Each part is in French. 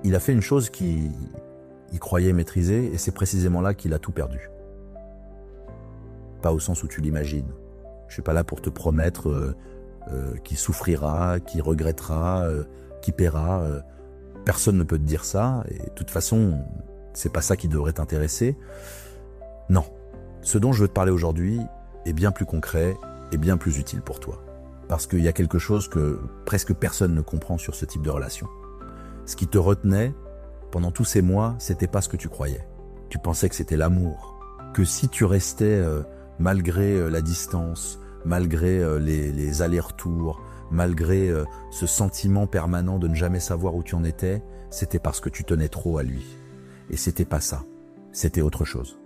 il a fait une chose qu'il croyait maîtriser, et c'est précisément là qu'il a tout perdu. Pas au sens où tu l'imagines. Je suis pas là pour te promettre qu'il souffrira, qu'il regrettera, qu'il paiera. Personne ne peut te dire ça, et de toute façon, c'est pas ça qui devrait t'intéresser. Non. Ce dont je veux te parler aujourd'hui est bien plus concret et bien plus utile pour toi. Parce qu'il y a quelque chose que presque personne ne comprend sur ce type de relation. Ce qui te retenait pendant tous ces mois, c'était pas ce que tu croyais. Tu pensais que c'était l'amour. Que si tu restais malgré la distance, malgré les allers-retours, malgré ce sentiment permanent de ne jamais savoir où tu en étais, c'était parce que tu tenais trop à lui. Et c'était pas ça. C'était autre chose.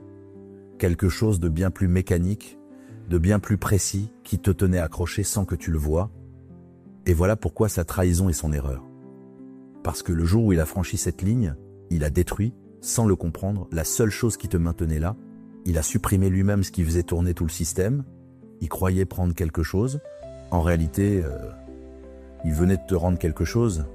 Quelque chose de bien plus mécanique, de bien plus précis, qui te tenait accroché sans que tu le vois. Et voilà pourquoi sa trahison est son erreur. Parce que le jour où il a franchi cette ligne, il a détruit, sans le comprendre, la seule chose qui te maintenait là. Il a supprimé lui-même ce qui faisait tourner tout le système. Il croyait prendre quelque chose. En réalité, il venait de te rendre quelque chose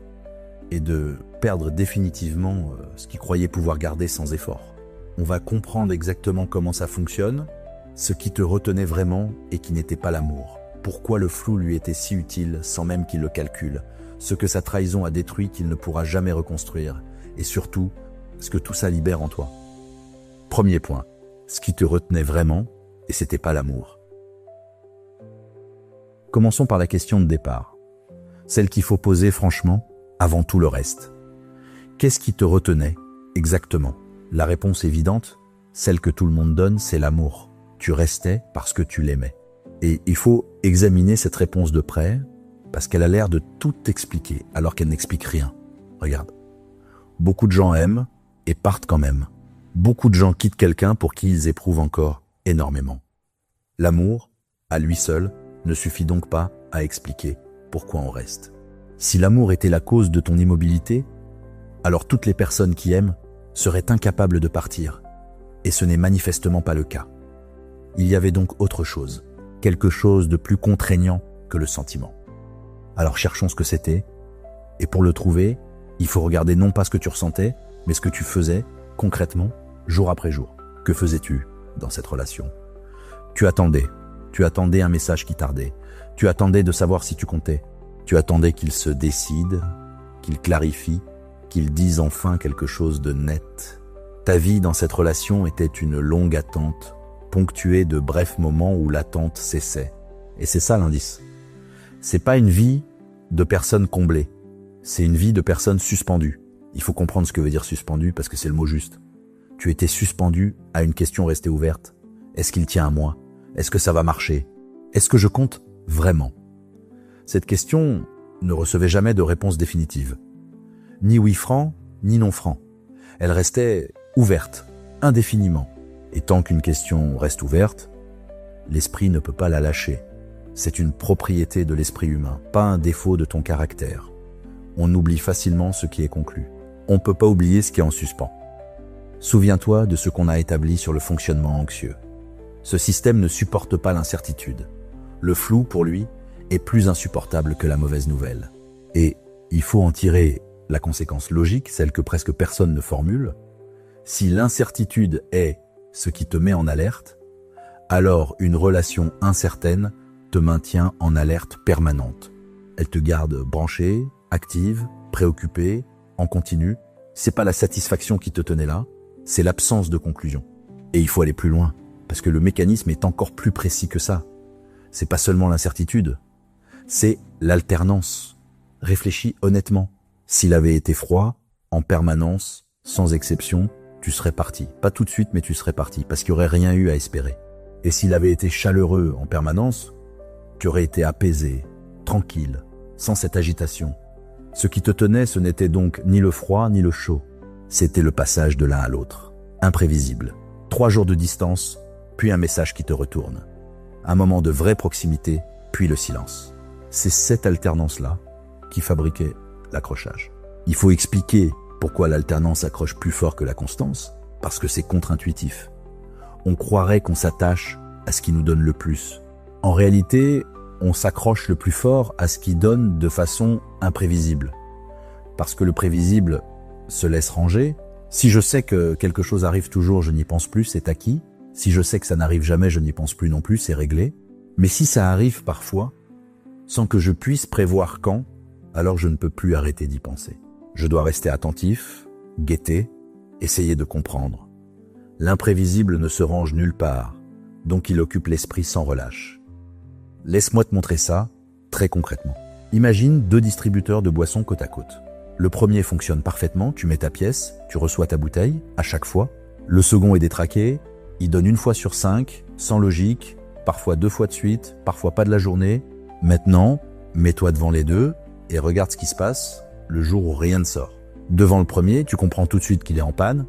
et de perdre définitivement ce qu'il croyait pouvoir garder sans effort. On va comprendre exactement comment ça fonctionne, ce qui te retenait vraiment et qui n'était pas l'amour. Pourquoi le flou lui était si utile sans même qu'il le calcule. Ce que sa trahison a détruit qu'il ne pourra jamais reconstruire. Et surtout, ce que tout ça libère en toi. Premier point, ce qui te retenait vraiment, et c'était pas l'amour. Commençons par la question de départ. Celle qu'il faut poser franchement, avant tout le reste. Qu'est-ce qui te retenait exactement ? La réponse évidente, celle que tout le monde donne, c'est l'amour. Tu restais parce que tu l'aimais. Et il faut examiner cette réponse de près, parce qu'elle a l'air de tout expliquer, alors qu'elle n'explique rien. Regarde. Beaucoup de gens aiment et partent quand même. Beaucoup de gens quittent quelqu'un pour qui ils éprouvent encore énormément. L'amour, à lui seul, ne suffit donc pas à expliquer pourquoi on reste. Si l'amour était la cause de ton immobilité, alors toutes les personnes qui aiment seraient incapables de partir. Et ce n'est manifestement pas le cas. Il y avait donc autre chose, quelque chose de plus contraignant que le sentiment. Alors cherchons ce que c'était, et pour le trouver, il faut regarder non pas ce que tu ressentais, mais ce que tu faisais concrètement, jour après jour. Que faisais-tu dans cette relation ? Tu attendais un message qui tardait, tu attendais de savoir si tu comptais, tu attendais qu'il se décide, qu'il clarifie, qu'il dise enfin quelque chose de net. Ta vie dans cette relation était une longue attente, ponctuée de brefs moments où l'attente cessait. Et c'est ça l'indice. C'est pas une vie de personnes comblées, c'est une vie de personnes suspendues. Il faut comprendre ce que veut dire suspendu parce que c'est le mot juste. Tu étais suspendu à une question restée ouverte. Est-ce qu'il tient à moi ? Est-ce que ça va marcher ? Est-ce que je compte vraiment ? Cette question ne recevait jamais de réponse définitive. Ni oui franc, ni non franc. Elle restait ouverte, indéfiniment. Et tant qu'une question reste ouverte, l'esprit ne peut pas la lâcher. C'est une propriété de l'esprit humain, pas un défaut de ton caractère. On oublie facilement ce qui est conclu. On ne peut pas oublier ce qui est en suspens. Souviens-toi de ce qu'on a établi sur le fonctionnement anxieux. Ce système ne supporte pas l'incertitude. Le flou, pour lui, est plus insupportable que la mauvaise nouvelle. Et il faut en tirer la conséquence logique, celle que presque personne ne formule. Si l'incertitude est ce qui te met en alerte, alors une relation incertaine te maintient en alerte permanente. Elle te garde branchée, active, préoccupée, en continu. C'est pas la satisfaction qui te tenait là, c'est l'absence de conclusion. Et il faut aller plus loin, parce que le mécanisme est encore plus précis que ça. C'est pas seulement l'incertitude, c'est l'alternance. Réfléchis honnêtement. S'il avait été froid, en permanence, sans exception, tu serais parti. Pas tout de suite, mais tu serais parti, parce qu'il n'y aurait rien eu à espérer. Et s'il avait été chaleureux en permanence, tu aurais été apaisé, tranquille, sans cette agitation. Ce qui te tenait, ce n'était donc ni le froid, ni le chaud. C'était le passage de l'un à l'autre. Imprévisible. 3 jours de distance, puis un message qui te retourne. Un moment de vraie proximité, puis le silence. C'est cette alternance-là qui fabriquait l'accrochage. Il faut expliquer pourquoi l'alternance accroche plus fort que la constance, parce que c'est contre-intuitif. On croirait qu'on s'attache à ce qui nous donne le plus. En réalité, on s'accroche le plus fort à ce qui donne de façon imprévisible. Parce que le prévisible, se laisse ranger. Si je sais que quelque chose arrive toujours, je n'y pense plus, c'est acquis. Si je sais que ça n'arrive jamais, je n'y pense plus non plus, c'est réglé. Mais si ça arrive parfois, sans que je puisse prévoir quand, alors je ne peux plus arrêter d'y penser. Je dois rester attentif, guetter, essayer de comprendre. L'imprévisible ne se range nulle part, donc il occupe l'esprit sans relâche. Laisse-moi te montrer ça, très concrètement. Imagine 2 distributeurs de boissons côte à côte. Le premier fonctionne parfaitement, tu mets ta pièce, tu reçois ta bouteille, à chaque fois. Le second est détraqué, il donne 1 fois sur 5, sans logique, parfois 2 fois de suite, parfois pas de la journée. Maintenant, mets-toi devant les deux et regarde ce qui se passe le jour où rien ne sort. Devant le premier, tu comprends tout de suite qu'il est en panne,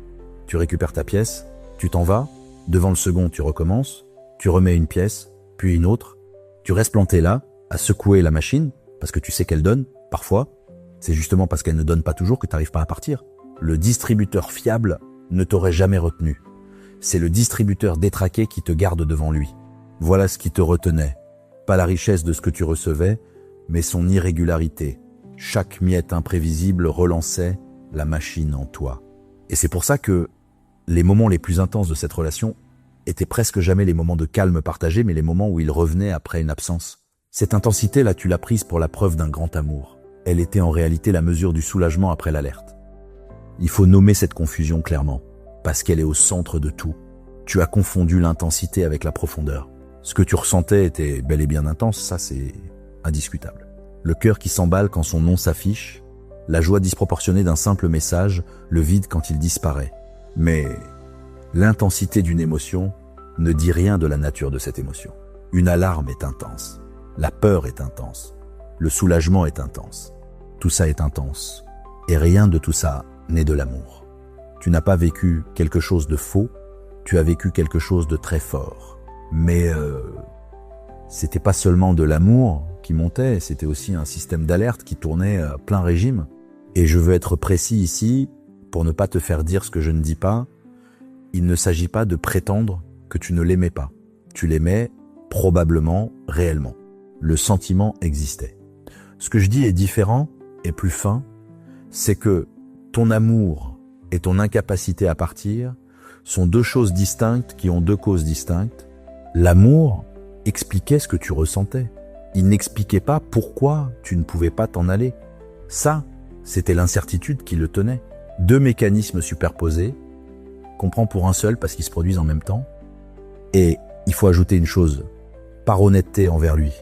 tu récupères ta pièce, tu t'en vas. Devant le second, tu recommences, tu remets une pièce, puis une autre. Tu restes planté là, à secouer la machine, parce que tu sais qu'elle donne, parfois. C'est justement parce qu'elle ne donne pas toujours que tu n'arrives pas à partir. Le distributeur fiable ne t'aurait jamais retenu. C'est le distributeur détraqué qui te garde devant lui. Voilà ce qui te retenait. Pas la richesse de ce que tu recevais, mais son irrégularité. Chaque miette imprévisible relançait la machine en toi. Et c'est pour ça que les moments les plus intenses de cette relation étaient presque jamais les moments de calme partagé, mais les moments où il revenait après une absence. Cette intensité-là, tu l'as prise pour la preuve d'un grand amour. Elle était en réalité la mesure du soulagement après l'alerte. Il faut nommer cette confusion clairement, parce qu'elle est au centre de tout. Tu as confondu l'intensité avec la profondeur. Ce que tu ressentais était bel et bien intense, ça c'est indiscutable. Le cœur qui s'emballe quand son nom s'affiche, la joie disproportionnée d'un simple message, le vide quand il disparaît. Mais l'intensité d'une émotion ne dit rien de la nature de cette émotion. Une alarme est intense, la peur est intense, le soulagement est intense. Tout ça est intense, et rien de tout ça n'est de l'amour. Tu n'as pas vécu quelque chose de faux, tu as vécu quelque chose de très fort. Mais c'était pas seulement de l'amour qui montait, c'était aussi un système d'alerte qui tournait à plein régime. Et je veux être précis ici, pour ne pas te faire dire ce que je ne dis pas. Il ne s'agit pas de prétendre que tu ne l'aimais pas. Tu l'aimais probablement, réellement. Le sentiment existait. Ce que je dis est différent et plus fin, c'est que ton amour et ton incapacité à partir sont 2 choses distinctes qui ont 2 causes distinctes. L'amour expliquait ce que tu ressentais. Il n'expliquait pas pourquoi tu ne pouvais pas t'en aller. Ça, c'était l'incertitude qui le tenait. 2 mécanismes superposés, qu'on prend pour un seul parce qu'ils se produisent en même temps. Et il faut ajouter une chose, par honnêteté envers lui.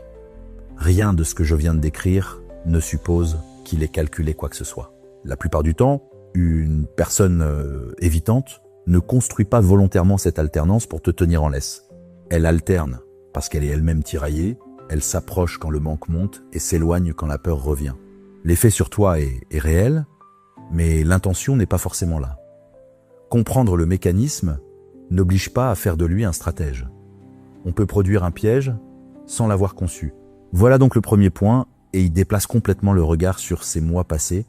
Rien de ce que je viens de décrire ne suppose qu'il ait calculé quoi que ce soit. La plupart du temps, une personne évitante ne construit pas volontairement cette alternance pour te tenir en laisse. Elle alterne parce qu'elle est elle-même tiraillée, elle s'approche quand le manque monte et s'éloigne quand la peur revient. L'effet sur toi est réel, mais l'intention n'est pas forcément là. Comprendre le mécanisme n'oblige pas à faire de lui un stratège. On peut produire un piège sans l'avoir conçu. Voilà donc le premier point, et il déplace complètement le regard sur ces mois passés.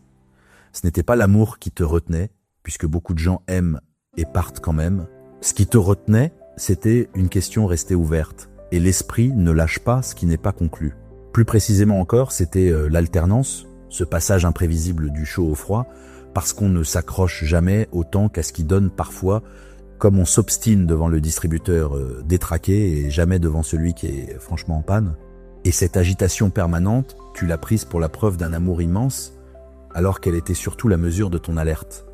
Ce n'était pas l'amour qui te retenait, puisque beaucoup de gens aiment et partent quand même. Ce qui te retenait, c'était une question restée ouverte, et l'esprit ne lâche pas ce qui n'est pas conclu. Plus précisément encore, c'était l'alternance, ce passage imprévisible du chaud au froid, parce qu'on ne s'accroche jamais autant qu'à ce qui donne parfois, comme on s'obstine devant le distributeur détraqué et jamais devant celui qui est franchement en panne. Et cette agitation permanente, tu l'as prise pour la preuve d'un amour immense, alors qu'elle était surtout la mesure de ton alerte.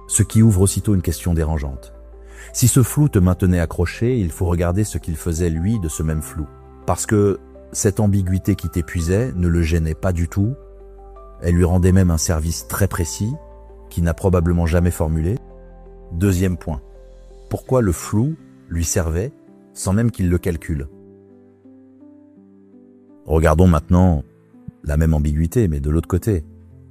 Ce qui ouvre aussitôt une question dérangeante. Si ce flou te maintenait accroché, il faut regarder ce qu'il faisait lui de ce même flou. Parce que cette ambiguïté qui t'épuisait ne le gênait pas du tout, elle lui rendait même un service très précis, qu'il n'a probablement jamais formulé. Deuxième point. Pourquoi le flou lui servait sans même qu'il le calcule? Regardons maintenant la même ambiguïté, mais de l'autre côté.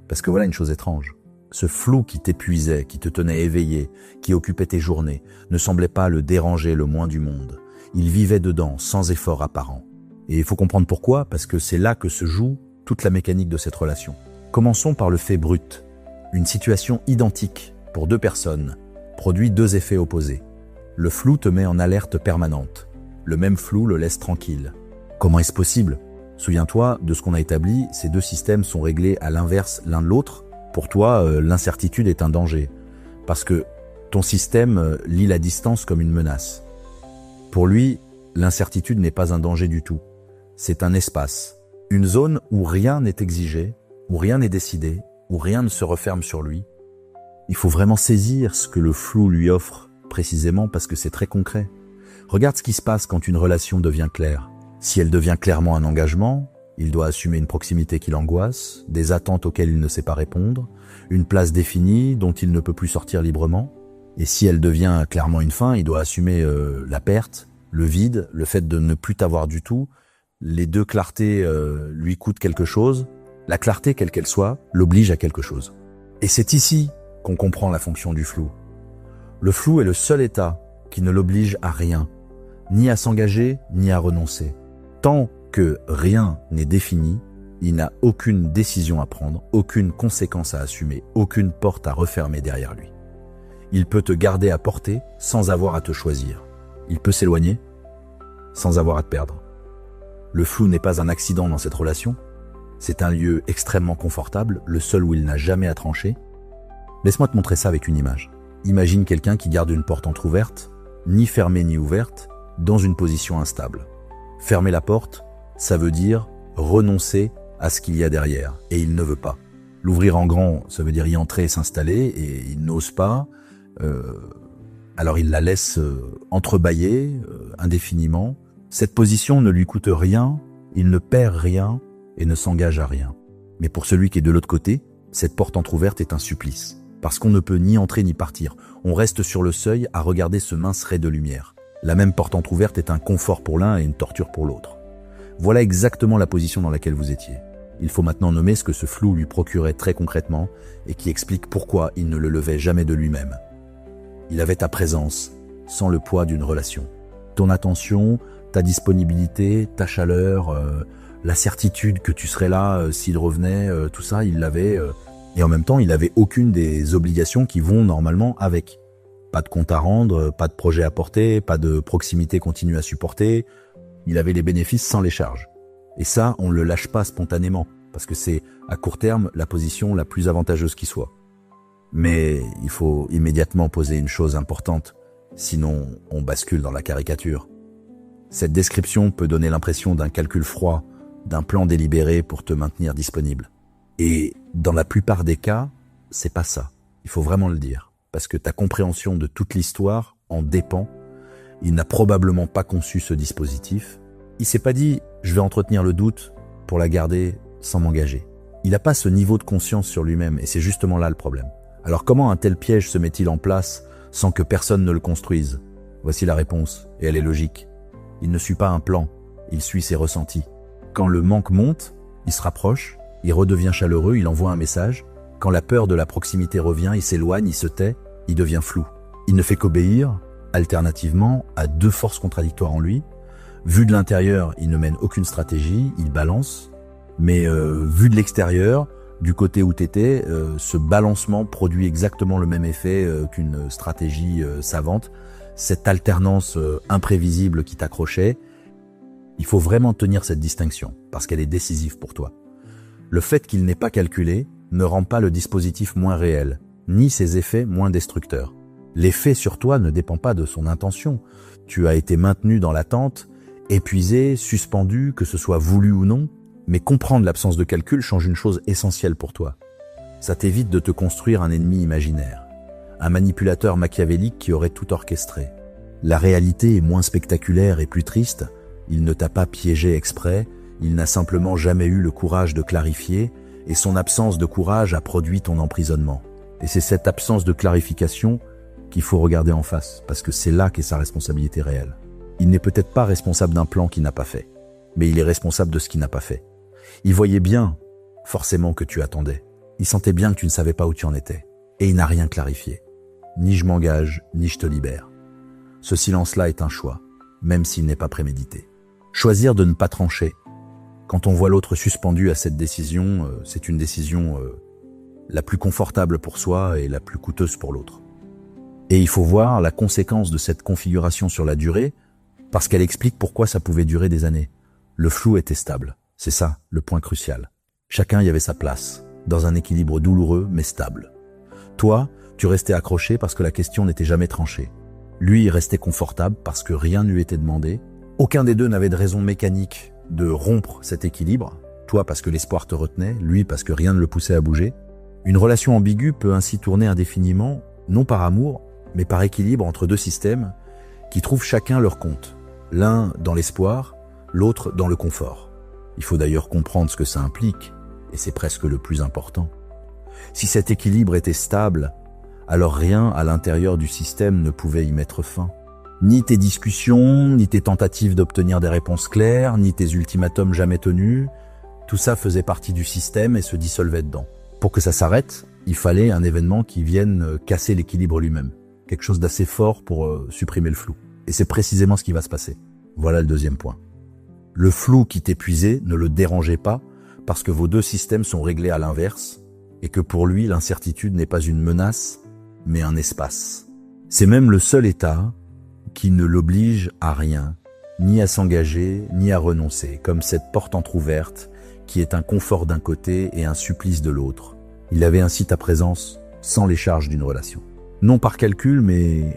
Parce que voilà une chose étrange. Ce flou qui t'épuisait, qui te tenait éveillé, qui occupait tes journées, ne semblait pas le déranger le moins du monde. Il vivait dedans, sans effort apparent. Et il faut comprendre pourquoi, parce que c'est là que se joue toute la mécanique de cette relation. Commençons par le fait brut. Une situation identique pour 2 personnes produit 2 effets opposés. Le flou te met en alerte permanente. Le même flou le laisse tranquille. Comment est-ce possible ? Souviens-toi de ce qu'on a établi, ces 2 systèmes sont réglés à l'inverse l'un de l'autre, Pour toi, l'incertitude est un danger, parce que ton système lit la distance comme une menace. Pour lui, l'incertitude n'est pas un danger du tout. C'est un espace, une zone où rien n'est exigé, où rien n'est décidé, où rien ne se referme sur lui. Il faut vraiment saisir ce que le flou lui offre, précisément parce que c'est très concret. Regarde ce qui se passe quand une relation devient claire. Si elle devient clairement un engagement, il doit assumer une proximité qui l'angoisse, des attentes auxquelles il ne sait pas répondre, une place définie dont il ne peut plus sortir librement. Et si elle devient clairement une fin, il doit assumer la perte, le vide, le fait de ne plus t'avoir du tout. Les deux clartés lui coûtent quelque chose. La clarté, quelle qu'elle soit, l'oblige à quelque chose. Et c'est ici qu'on comprend la fonction du flou. Le flou est le seul état qui ne l'oblige à rien, ni à s'engager, ni à renoncer. Tant que rien n'est défini, il n'a aucune décision à prendre, aucune conséquence à assumer, aucune porte à refermer derrière lui. Il peut te garder à portée sans avoir à te choisir. Il peut s'éloigner sans avoir à te perdre. Le flou n'est pas un accident dans cette relation. C'est un lieu extrêmement confortable, le seul où il n'a jamais à trancher. Laisse-moi te montrer ça avec une image. Imagine quelqu'un qui garde une porte entrouverte, ni fermée ni ouverte, dans une position instable. Fermer la porte, ça veut dire renoncer à ce qu'il y a derrière, et il ne veut pas. L'ouvrir en grand, ça veut dire y entrer et s'installer, et il n'ose pas. Alors il la laisse entrebâiller indéfiniment. Cette position ne lui coûte rien, il ne perd rien et ne s'engage à rien. Mais pour celui qui est de l'autre côté, cette porte entrouverte est un supplice. Parce qu'on ne peut ni entrer ni partir. On reste sur le seuil à regarder ce mince ray de lumière. La même porte entrouverte est un confort pour l'un et une torture pour l'autre. Voilà exactement la position dans laquelle vous étiez. Il faut maintenant nommer ce que ce flou lui procurait très concrètement et qui explique pourquoi il ne le levait jamais de lui-même. Il avait ta présence, sans le poids d'une relation. Ton attention, ta disponibilité, ta chaleur, la certitude que tu serais là s'il revenait, tout ça, il l'avait. Et en même temps, il n'avait aucune des obligations qui vont normalement avec. Pas de compte à rendre, pas de projet à porter, pas de proximité continue à supporter. Il avait les bénéfices sans les charges. Et ça, on ne le lâche pas spontanément, parce que c'est, à court terme, la position la plus avantageuse qui soit. Mais il faut immédiatement poser une chose importante, sinon on bascule dans la caricature. Cette description peut donner l'impression d'un calcul froid, d'un plan délibéré pour te maintenir disponible. Et dans la plupart des cas, c'est pas ça. Il faut vraiment le dire. Parce que ta compréhension de toute l'histoire en dépend. Il n'a probablement pas conçu ce dispositif. Il s'est pas dit « je vais entretenir le doute pour la garder sans m'engager ». Il n'a pas ce niveau de conscience sur lui-même et c'est justement là le problème. Alors comment un tel piège se met-il en place sans que personne ne le construise? Voici la réponse, et elle est logique. Il ne suit pas un plan, il suit ses ressentis. Quand le manque monte, il se rapproche, il redevient chaleureux, il envoie un message. Quand la peur de la proximité revient, il s'éloigne, il se tait, il devient flou. Il ne fait qu'obéir, alternativement, à deux forces contradictoires en lui. Vu de l'intérieur, il ne mène aucune stratégie, il balance. Mais vu de l'extérieur, du côté où t'étais, ce balancement produit exactement le même effet qu'une stratégie savante. Cette alternance imprévisible qui t'accrochait, il faut vraiment tenir cette distinction, parce qu'elle est décisive pour toi. Le fait qu'il n'ait pas calculé ne rend pas le dispositif moins réel, ni ses effets moins destructeurs. L'effet sur toi ne dépend pas de son intention. Tu as été maintenu dans l'attente, épuisé, suspendu, que ce soit voulu ou non, mais comprendre l'absence de calcul change une chose essentielle pour toi. Ça t'évite de te construire un ennemi imaginaire, un manipulateur machiavélique qui aurait tout orchestré. La réalité est moins spectaculaire et plus triste, il ne t'a pas piégé exprès, il n'a simplement jamais eu le courage de clarifier, et son absence de courage a produit ton emprisonnement. Et c'est cette absence de clarification qu'il faut regarder en face, parce que c'est là qu'est sa responsabilité réelle. Il n'est peut-être pas responsable d'un plan qu'il n'a pas fait, mais il est responsable de ce qu'il n'a pas fait. Il voyait bien, forcément, que tu attendais. Il sentait bien que tu ne savais pas où tu en étais. Et il n'a rien clarifié. Ni je m'engage, ni je te libère. Ce silence-là est un choix, même s'il n'est pas prémédité. Choisir de ne pas trancher. Quand on voit l'autre suspendu à cette décision, c'est une décision la plus confortable pour soi et la plus coûteuse pour l'autre. Et il faut voir la conséquence de cette configuration sur la durée, parce qu'elle explique pourquoi ça pouvait durer des années. Le flou était stable. C'est ça, le point crucial. Chacun y avait sa place. dans un équilibre douloureux mais stable. Toi, tu restais accroché parce que la question n'était jamais tranchée. Lui, il restait confortable parce que rien ne lui était demandé. Aucun des deux n'avait de raison mécanique de rompre cet équilibre. Toi parce que l'espoir te retenait, lui parce que rien ne le poussait à bouger. Une relation ambiguë peut ainsi tourner indéfiniment, non par amour, mais par équilibre entre deux systèmes qui trouvent chacun leur compte. L'un dans l'espoir, l'autre dans le confort. Il faut d'ailleurs comprendre ce que ça implique, et c'est presque le plus important. Si cet équilibre était stable, alors rien à l'intérieur du système ne pouvait y mettre fin. Ni tes discussions, ni tes tentatives d'obtenir des réponses claires, ni tes ultimatums jamais tenus, tout ça faisait partie du système et se dissolvait dedans. Pour que ça s'arrête, il fallait un événement qui vienne casser l'équilibre lui-même. Quelque chose d'assez fort pour supprimer le flou. Et c'est précisément ce qui va se passer. Voilà le deuxième point. Le flou qui t'épuisait ne le dérangeait pas parce que vos deux systèmes sont réglés à l'inverse et que pour lui, l'incertitude n'est pas une menace, mais un espace. C'est même le seul état qui ne l'oblige à rien, ni à s'engager, ni à renoncer, comme cette porte entr'ouverte qui est un confort d'un côté et un supplice de l'autre. Il avait ainsi ta présence sans les charges d'une relation. Non par calcul, mais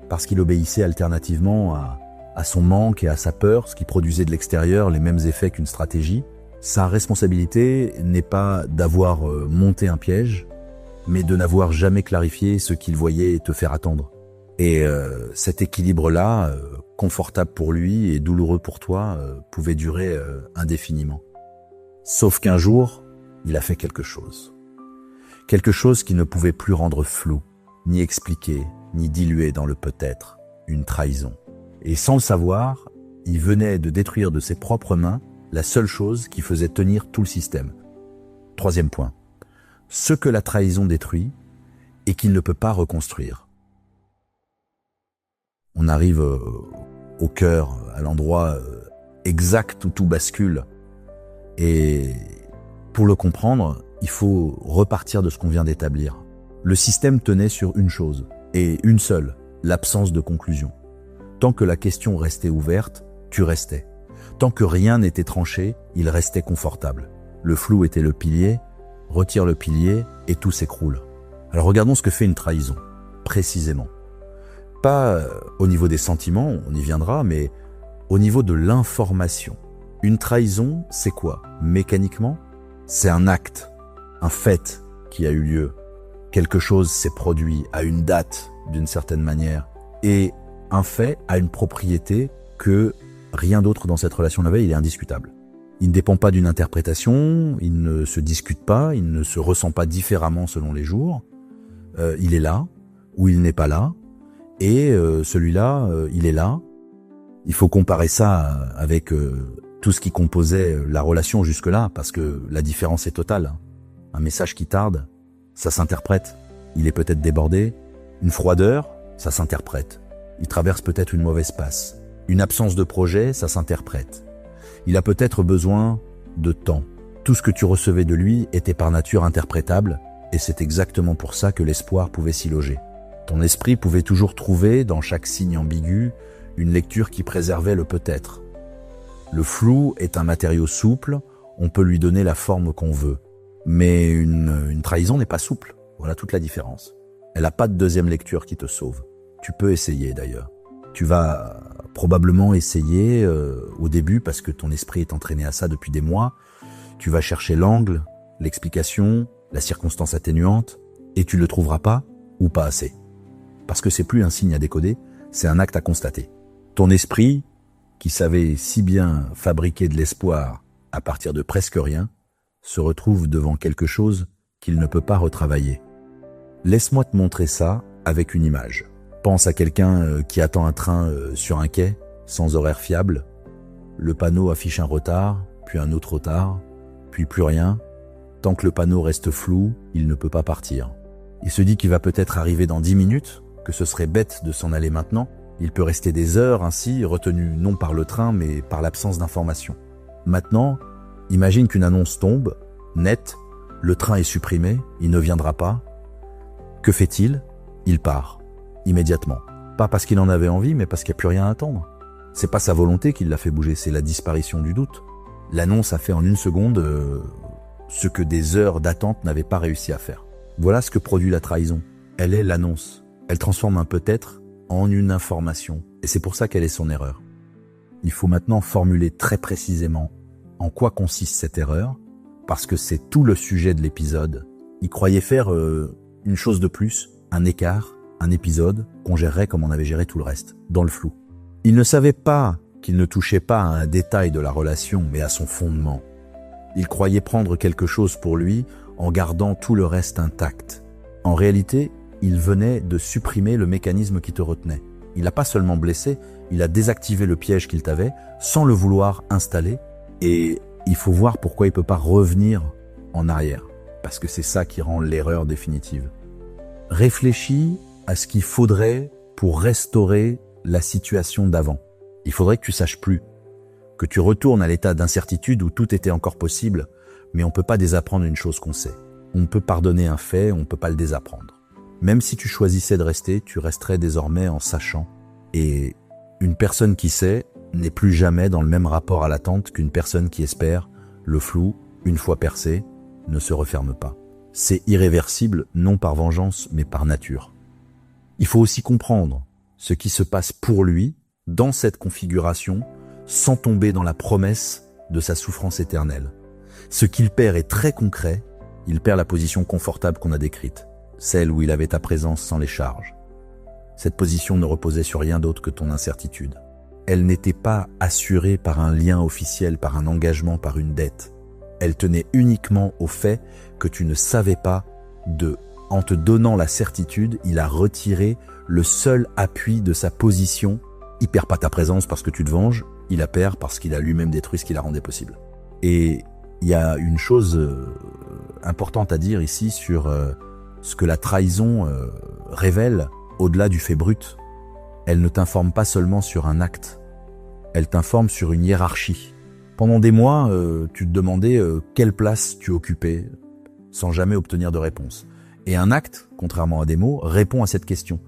parce qu'il obéissait alternativement à son manque et à sa peur, ce qui produisait de l'extérieur les mêmes effets qu'une stratégie. Sa responsabilité n'est pas d'avoir monté un piège, mais de n'avoir jamais clarifié ce qu'il voyait te faire attendre. Et cet équilibre-là, confortable pour lui et douloureux pour toi, pouvait durer indéfiniment. Sauf qu'un jour, il a fait quelque chose. Quelque chose qui ne pouvait plus rendre flou, ni expliquer, ni diluer dans le peut-être, une trahison. Et sans le savoir, il venait de détruire de ses propres mains la seule chose qui faisait tenir tout le système. Troisième point. Ce que la trahison détruit et qu'il ne peut pas reconstruire. On arrive au cœur, à l'endroit exact où tout bascule. Et pour le comprendre, il faut repartir de ce qu'on vient d'établir. Le système tenait sur une chose, et une seule, l'absence de conclusion. Tant que la question restait ouverte, tu restais. Tant que rien n'était tranché, il restait confortable. Le flou était le pilier, retire le pilier et tout s'écroule. Alors regardons ce que fait une trahison, précisément. Pas au niveau des sentiments, on y viendra, mais au niveau de l'information. Une trahison, c'est quoi? Mécaniquement, c'est un acte, un fait qui a eu lieu. Quelque chose s'est produit à une date, d'une certaine manière. Et un fait a une propriété que rien d'autre dans cette relation n'avait, il est indiscutable. Il ne dépend pas d'une interprétation, il ne se discute pas, il ne se ressent pas différemment selon les jours. Il est là, ou il n'est pas là, et celui-là, il est là. Il faut comparer ça avec tout ce qui composait la relation jusque-là, parce que la différence est totale. Un message qui tarde, ça s'interprète. Il est peut-être débordé. Une froideur, ça s'interprète. Il traverse peut-être une mauvaise passe. Une absence de projet, ça s'interprète. Il a peut-être besoin de temps. Tout ce que tu recevais de lui était par nature interprétable, et c'est exactement pour ça que l'espoir pouvait s'y loger. Ton esprit pouvait toujours trouver, dans chaque signe ambigu, une lecture qui préservait le peut-être. Le flou est un matériau souple, on peut lui donner la forme qu'on veut. Mais une trahison n'est pas souple, voilà toute la différence. Elle n'a pas de deuxième lecture qui te sauve. Tu peux essayer d'ailleurs. Tu vas probablement essayer au début parce que ton esprit est entraîné à ça depuis des mois. Tu vas chercher l'angle, l'explication, la circonstance atténuante et tu ne le trouveras pas ou pas assez. Parce que c'est plus un signe à décoder, c'est un acte à constater. Ton esprit, qui savait si bien fabriquer de l'espoir à partir de presque rien, se retrouve devant quelque chose qu'il ne peut pas retravailler. Laisse-moi te montrer ça avec une image. Pense à quelqu'un qui attend un train sur un quai, sans horaire fiable. Le panneau affiche un retard, puis un autre retard, puis plus rien. Tant que le panneau reste flou, il ne peut pas partir. Il se dit qu'il va peut-être arriver dans 10 minutes, que ce serait bête de s'en aller maintenant. Il peut rester des heures ainsi, retenu non par le train, mais par l'absence d'information. Maintenant, imagine qu'une annonce tombe, nette, le train est supprimé, il ne viendra pas. Que fait-il? Il part. Immédiatement. Pas parce qu'il en avait envie, mais parce qu'il n'y a plus rien à attendre. C'est pas sa volonté qui l'a fait bouger, c'est la disparition du doute. L'annonce a fait en une seconde ce que des heures d'attente n'avaient pas réussi à faire. Voilà ce que produit la trahison. Elle est l'annonce. Elle transforme un peut-être en une information. Et c'est pour ça qu'elle est son erreur. Il faut maintenant formuler très précisément en quoi consiste cette erreur, parce que c'est tout le sujet de l'épisode. Il croyait faire une chose de plus, un écart, un épisode qu'on gérerait comme on avait géré tout le reste, dans le flou. Il ne savait pas qu'il ne touchait pas à un détail de la relation, mais à son fondement. Il croyait prendre quelque chose pour lui en gardant tout le reste intact. En réalité, il venait de supprimer le mécanisme qui te retenait. Il n'a pas seulement blessé, il a désactivé le piège qu'il t'avait sans le vouloir installer. Et il faut voir pourquoi il ne peut pas revenir en arrière. Parce que c'est ça qui rend l'erreur définitive. Réfléchis à ce qu'il faudrait pour restaurer la situation d'avant. Il faudrait que tu saches plus, que tu retournes à l'état d'incertitude où tout était encore possible, mais on ne peut pas désapprendre une chose qu'on sait. On peut pardonner un fait, on ne peut pas le désapprendre. Même si tu choisissais de rester, tu resterais désormais en sachant. Et une personne qui sait n'est plus jamais dans le même rapport à l'attente qu'une personne qui espère. Le flou, une fois percé, ne se referme pas. C'est irréversible, non par vengeance, mais par nature. Il faut aussi comprendre ce qui se passe pour lui, dans cette configuration, sans tomber dans la promesse de sa souffrance éternelle. Ce qu'il perd est très concret, il perd la position confortable qu'on a décrite, celle où il avait ta présence sans les charges. Cette position ne reposait sur rien d'autre que ton incertitude. Elle n'était pas assurée par un lien officiel, par un engagement, par une dette. Elle tenait uniquement au fait que tu ne savais pas en te donnant la certitude, il a retiré le seul appui de sa position. Il perd pas ta présence parce que tu te venges, il la perd parce qu'il a lui-même détruit ce qui la rendait possible. Et il y a une chose importante à dire ici sur ce que la trahison révèle au-delà du fait brut. Elle ne t'informe pas seulement sur un acte, elle t'informe sur une hiérarchie. Pendant des mois, tu te demandais quelle place tu occupais, sans jamais obtenir de réponse. Et un acte, contrairement à des mots, répond à cette question.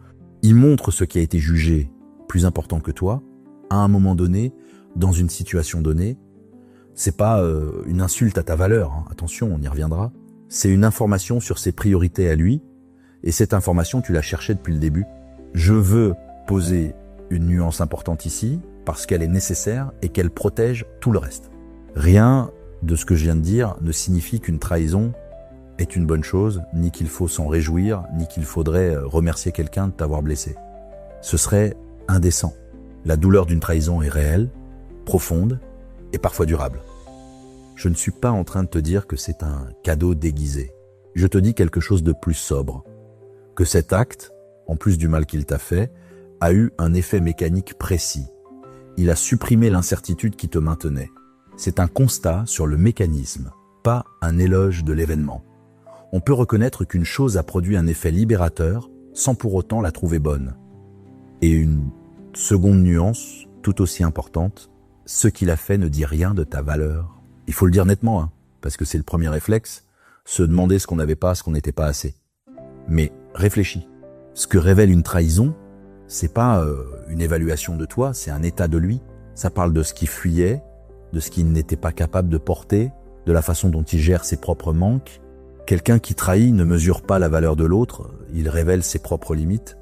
Il montre ce qui a été jugé plus important que toi, à un moment donné, dans une situation donnée. C'est pas une insulte à ta valeur, hein. Attention, on y reviendra. C'est une information sur ses priorités à lui, et cette information, tu l'as cherchée depuis le début. Je veux poser une nuance importante ici, parce qu'elle est nécessaire et qu'elle protège tout le reste. Rien de ce que je viens de dire ne signifie qu'une trahison est une bonne chose, ni qu'il faut s'en réjouir, ni qu'il faudrait remercier quelqu'un de t'avoir blessé. Ce serait indécent. La douleur d'une trahison est réelle, profonde et parfois durable. Je ne suis pas en train de te dire que c'est un cadeau déguisé. Je te dis quelque chose de plus sobre. Que cet acte, en plus du mal qu'il t'a fait, a eu un effet mécanique précis. Il a supprimé l'incertitude qui te maintenait. C'est un constat sur le mécanisme, pas un éloge de l'événement. On peut reconnaître qu'une chose a produit un effet libérateur sans pour autant la trouver bonne. Et une seconde nuance, tout aussi importante, ce qu'il a fait ne dit rien de ta valeur. Il faut le dire nettement, hein, parce que c'est le premier réflexe, se demander ce qu'on n'avait pas, ce qu'on n'était pas assez. Mais réfléchis. Ce que révèle une trahison, c'est pas une évaluation de toi, c'est un état de lui. Ça parle de ce qui fuyait, de ce qu'il n'était pas capable de porter, de la façon dont il gère ses propres manques. Quelqu'un qui trahit ne mesure pas la valeur de l'autre, il révèle ses propres limites,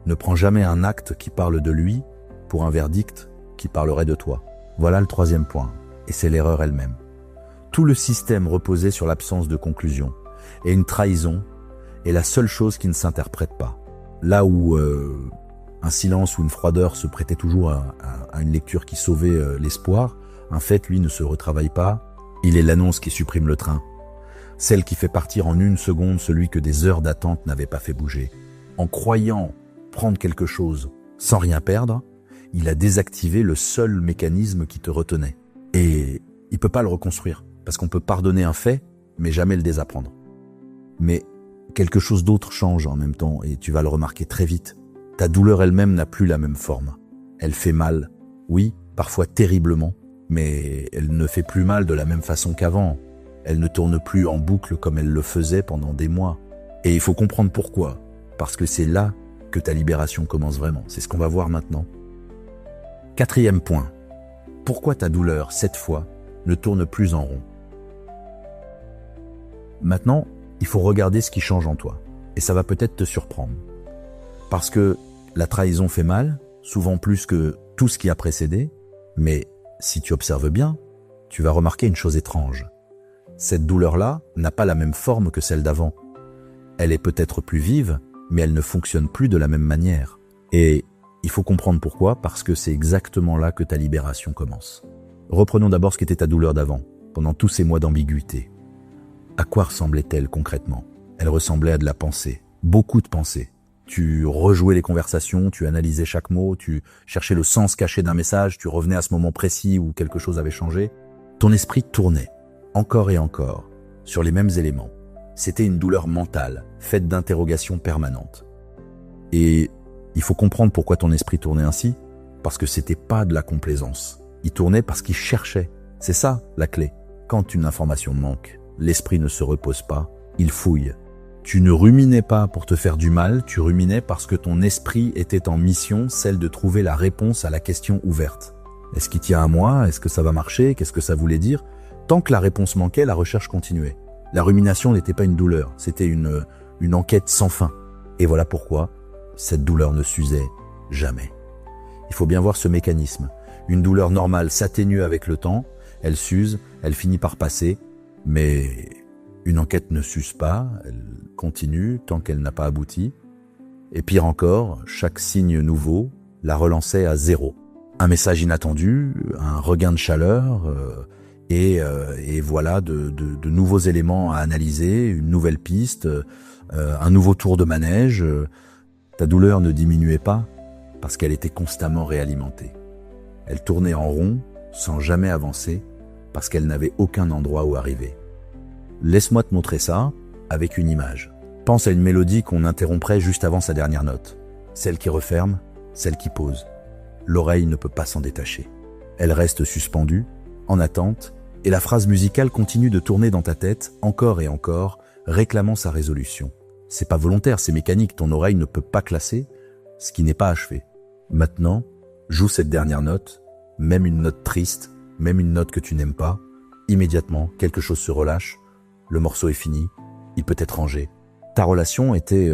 ne prend jamais un acte qui parle de lui pour un verdict qui parlerait de toi. Voilà le troisième point, et c'est l'erreur elle-même. Tout le système reposait sur l'absence de conclusion, et une trahison est la seule chose qui ne s'interprète pas. Là où un silence ou une froideur se prêtait toujours à une lecture qui sauvait l'espoir, un fait, lui, ne se retravaille pas, il est l'annonce qui supprime le train. Celle qui fait partir en une seconde celui que des heures d'attente n'avaient pas fait bouger. En croyant prendre quelque chose sans rien perdre, il a désactivé le seul mécanisme qui te retenait. Et il peut pas le reconstruire, parce qu'on peut pardonner un fait, mais jamais le désapprendre. Mais quelque chose d'autre change en même temps, et tu vas le remarquer très vite. Ta douleur elle-même n'a plus la même forme. Elle fait mal, oui, parfois terriblement, mais elle ne fait plus mal de la même façon qu'avant. Elle ne tourne plus en boucle comme elle le faisait pendant des mois. Et il faut comprendre pourquoi. Parce que c'est là que ta libération commence vraiment. C'est ce qu'on va voir maintenant. Quatrième point. Pourquoi ta douleur, cette fois, ne tourne plus en rond? Maintenant, il faut regarder ce qui change en toi. Et ça va peut-être te surprendre. Parce que la trahison fait mal, souvent plus que tout ce qui a précédé, mais si tu observes bien, tu vas remarquer une chose étrange. Cette douleur-là n'a pas la même forme que celle d'avant. Elle est peut-être plus vive, mais elle ne fonctionne plus de la même manière. Et il faut comprendre pourquoi, parce que c'est exactement là que ta libération commence. Reprenons d'abord ce qu'était ta douleur d'avant, pendant tous ces mois d'ambiguïté. À quoi ressemblait-elle concrètement? Elle ressemblait à de la pensée, beaucoup de pensée. Tu rejouais les conversations, tu analysais chaque mot, tu cherchais le sens caché d'un message, tu revenais à ce moment précis où quelque chose avait changé. Ton esprit tournait, encore et encore, sur les mêmes éléments. C'était une douleur mentale, faite d'interrogations permanentes. Et il faut comprendre pourquoi ton esprit tournait ainsi, parce que c'était pas de la complaisance. Il tournait parce qu'il cherchait. C'est ça, la clé. Quand une information manque, l'esprit ne se repose pas, il fouille. Tu ne ruminais pas pour te faire du mal, tu ruminais parce que ton esprit était en mission, celle de trouver la réponse à la question ouverte. Est-ce qu'il tient à moi? Est-ce que ça va marcher? Qu'est-ce que ça voulait dire? Tant que la réponse manquait, la recherche continuait. La rumination n'était pas une douleur, c'était une enquête sans fin. Et voilà pourquoi cette douleur ne s'usait jamais. Il faut bien voir ce mécanisme. Une douleur normale s'atténue avec le temps, elle s'use, elle finit par passer, mais une enquête ne s'use pas, elle continue tant qu'elle n'a pas abouti. Et pire encore, chaque signe nouveau la relançait à zéro. Un message inattendu, un regain de chaleur, et voilà de nouveaux éléments à analyser, une nouvelle piste, un nouveau tour de manège. Ta douleur ne diminuait pas parce qu'elle était constamment réalimentée. Elle tournait en rond sans jamais avancer parce qu'elle n'avait aucun endroit où arriver. Laisse-moi te montrer ça avec une image. Pense à une mélodie qu'on interromprait juste avant sa dernière note. Celle qui referme, celle qui pose. L'oreille ne peut pas s'en détacher. Elle reste suspendue, en attente, et la phrase musicale continue de tourner dans ta tête encore et encore, réclamant sa résolution. C'est pas volontaire, c'est mécanique, ton oreille ne peut pas classer ce qui n'est pas achevé. Maintenant, joue cette dernière note, même une note triste, même une note que tu n'aimes pas, immédiatement, quelque chose se relâche, le morceau est fini, il peut être rangé. Ta relation était